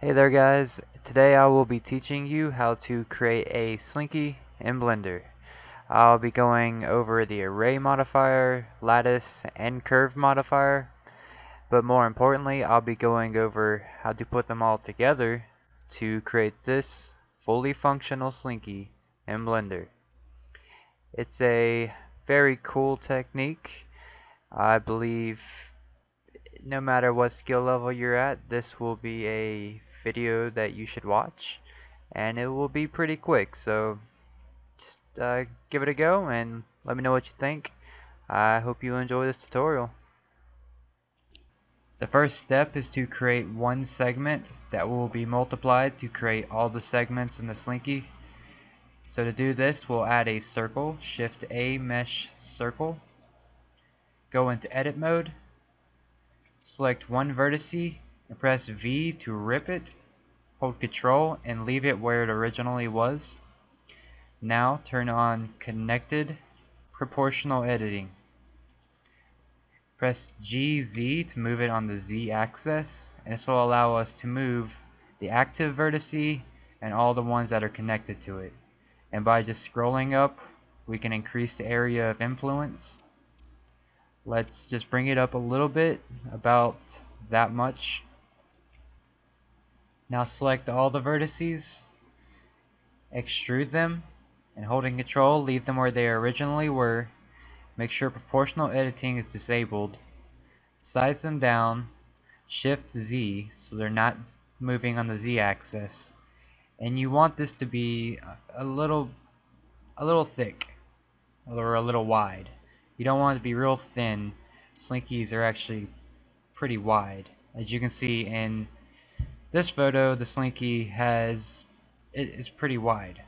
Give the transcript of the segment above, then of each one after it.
Hey there guys, today I will be teaching you how to create a Slinky in Blender. I'll be going over the array modifier, lattice, and curve modifier, but more importantly I'll be going over how to put them all together to create this fully functional Slinky in Blender. It's a very cool technique. I believe no matter what skill level you're at, this will be a video that you should watch, and it will be pretty quick. So just give it a go and let me know what you think. I hope you enjoy this tutorial. The first step is to create one segment that will be multiplied to create all the segments in the Slinky. So to do this, we'll add a circle, Shift A, Mesh Circle, go into edit mode, select one vertice and press V to rip it, hold Control and leave it where it originally was. Now turn on Connected Proportional Editing. Press GZ to move it on the Z axis, and this will allow us to move the active vertice and all the ones that are connected to it. And by just scrolling up, we can increase the area of influence. Let's just bring it up a little bit, about that much. Now select all the vertices, extrude them, and holding Control, leave them where they originally were. Make sure proportional editing is disabled. Size them down, Shift Z so they're not moving on the Z axis. And you want this to be a little thick or a little wide. You don't want it to be real thin. Slinkies are actually pretty wide. As you can see in this photo, the Slinky is pretty wide.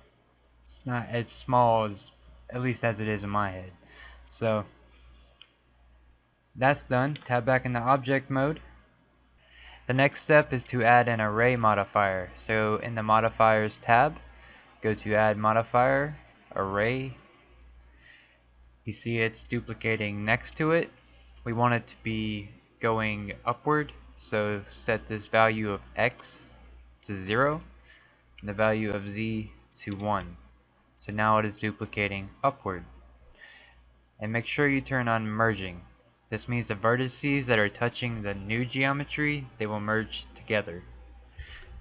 It's not as small as, at least as it is in my head. So that's done. Tab back into object mode. The next step is to add an array modifier. So in the modifiers tab, go to add modifier, array. You see it's duplicating next to it. We want it to be going upward, so set this value of x to 0 and the value of z to 1. So now it is duplicating upward. And make sure you turn on merging. This means the vertices that are touching the new geometry, they will merge together.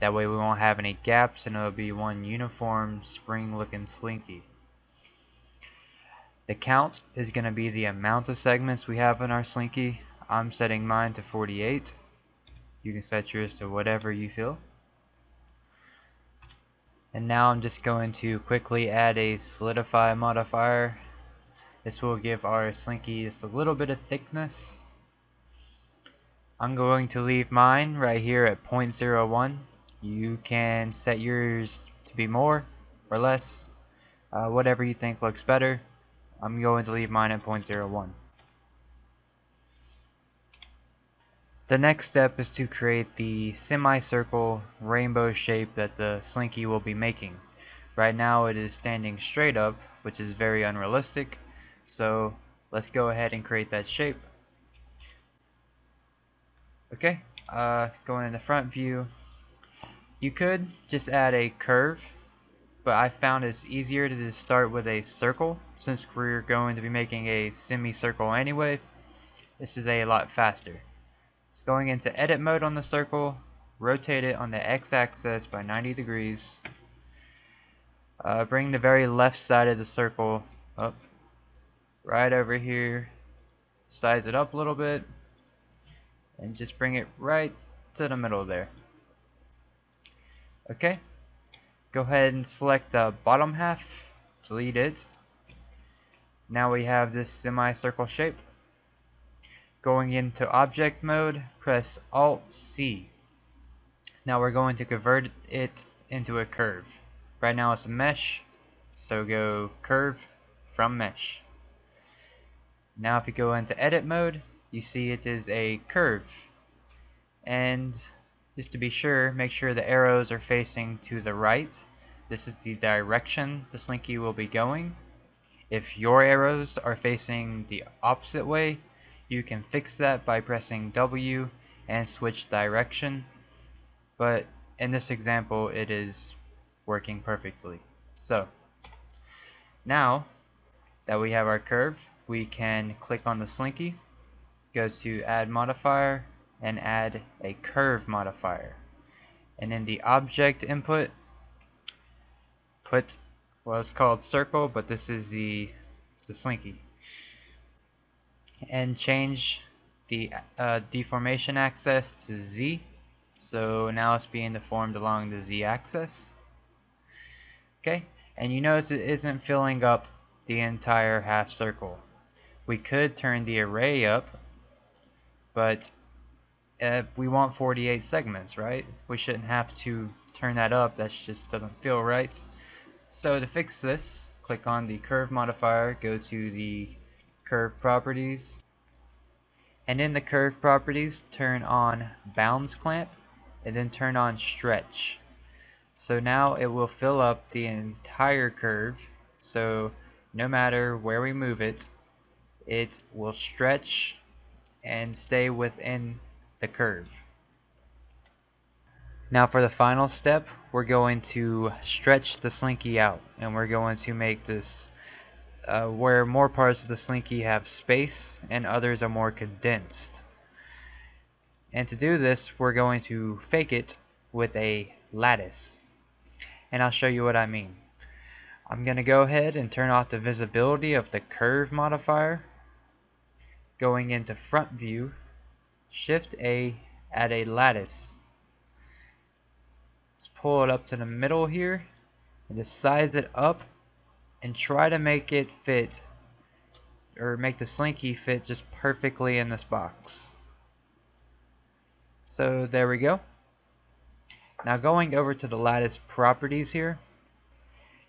That way we won't have any gaps and it'll be one uniform spring looking Slinky. The count is going to be the amount of segments we have in our Slinky. I'm setting mine to 48. You can set yours to whatever you feel. And now I'm just going to quickly add a solidify modifier. This will give our Slinky just a little bit of thickness. I'm going to leave mine right here at 0.01. You can set yours to be more or less, whatever you think looks better. I'm going to leave mine at 0.01. The next step is to create the semicircle rainbow shape that the Slinky will be making. Right now it is standing straight up, which is very unrealistic, so let's go ahead and create that shape. Okay, going in the front view, you could just add a curve, but I found it's easier to just start with a circle since we're going to be making a semicircle anyway. This is a lot faster. So going into edit mode on the circle, rotate it on the x-axis by 90 degrees. Bring the very left side of the circle up, right over here. Size it up a little bit, and just bring it right to the middle there. Okay, go ahead and select the bottom half, delete it. Now we have this semicircle shape. Going into object mode, press Alt-C. Now we're going to convert it into a curve. Right now it's a mesh, so go curve from mesh. Now if you go into edit mode, you see it is a curve. And just to be sure, make sure the arrows are facing to the right. This is the direction the Slinky will be going. If your arrows are facing the opposite way, you can fix that by pressing W and switch direction. But in this example it is working perfectly. So now that we have our curve, we can click on the Slinky, go to add modifier, and add a curve modifier, and in the object input put, well, it's called circle, but this is the Slinky, and change the deformation axis to Z. So now it's being deformed along the Z axis. Okay, and you notice it isn't filling up the entire half circle. We could turn the array up, but we want 48 segments, right? We shouldn't have to turn that up. That just doesn't feel right. So to fix this, click on the curve modifier, go to the curve properties, and in the curve properties turn on bounds clamp, and then turn on stretch. So now it will fill up the entire curve, so no matter where we move it, it will stretch and stay within the curve. Now for the final step, we're going to stretch the Slinky out, and we're going to make this where more parts of the Slinky have space and others are more condensed. And to do this, we're going to fake it with a lattice. And I'll show you what I mean. I'm going to go ahead and turn off the visibility of the curve modifier. Going into front view, Shift A, add a lattice. Let's pull it up to the middle here and just size it up and try to make it fit, or make the Slinky fit just perfectly in this box. So there we go. Now going over to the lattice properties here,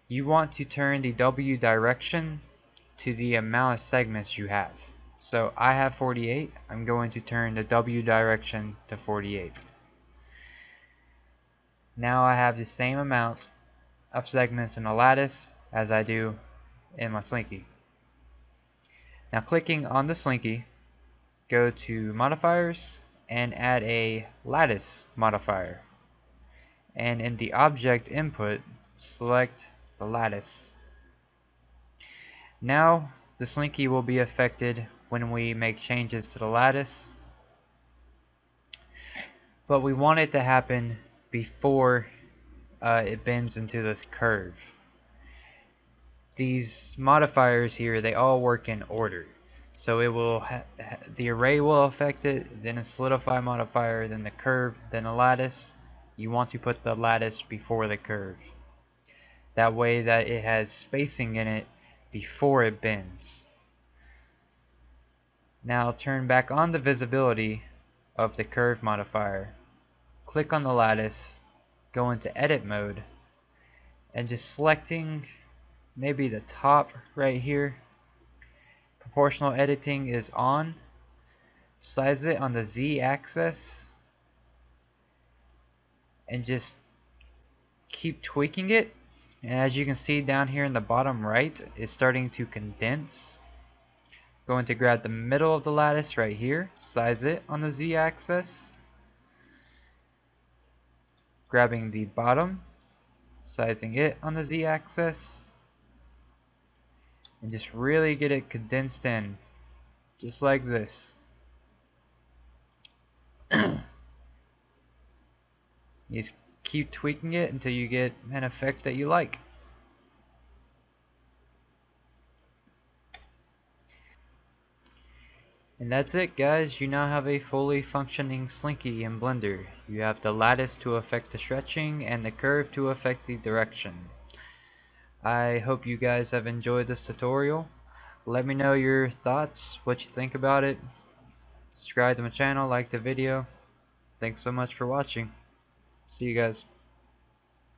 you want to turn the W direction to the amount of segments you have. So I have 48, I'm going to turn the W direction to 48. Now I have the same amount of segments in the lattice as I do in my Slinky. Now clicking on the Slinky, go to modifiers and add a lattice modifier. And in the object input, select the lattice. Now the Slinky will be affected when we make changes to the lattice, but we want it to happen before it bends into this curve. These modifiers here, they all work in order. So it will the array will affect it, then a solidify modifier, then the curve, then a lattice. You want to put the lattice before the curve. That way that it has spacing in it before it bends. Now turn back on the visibility of the curve modifier. Click on the lattice, go into edit mode, and just selecting maybe the top right here. Proportional editing is on. Size it on the Z axis and just keep tweaking it. And as you can see down here in the bottom right, it's starting to condense. Going to grab the middle of the lattice right here, size it on the Z axis. Grabbing the bottom, sizing it on the Z axis. And just really get it condensed in, just like this. You just keep tweaking it until you get an effect that you like. And that's it, guys. You now have a fully functioning Slinky in Blender. You have the lattice to affect the stretching and the curve to affect the direction. I hope you guys have enjoyed this tutorial. Let me know your thoughts, what you think about it. Subscribe to my channel, like the video. Thanks so much for watching. See you guys.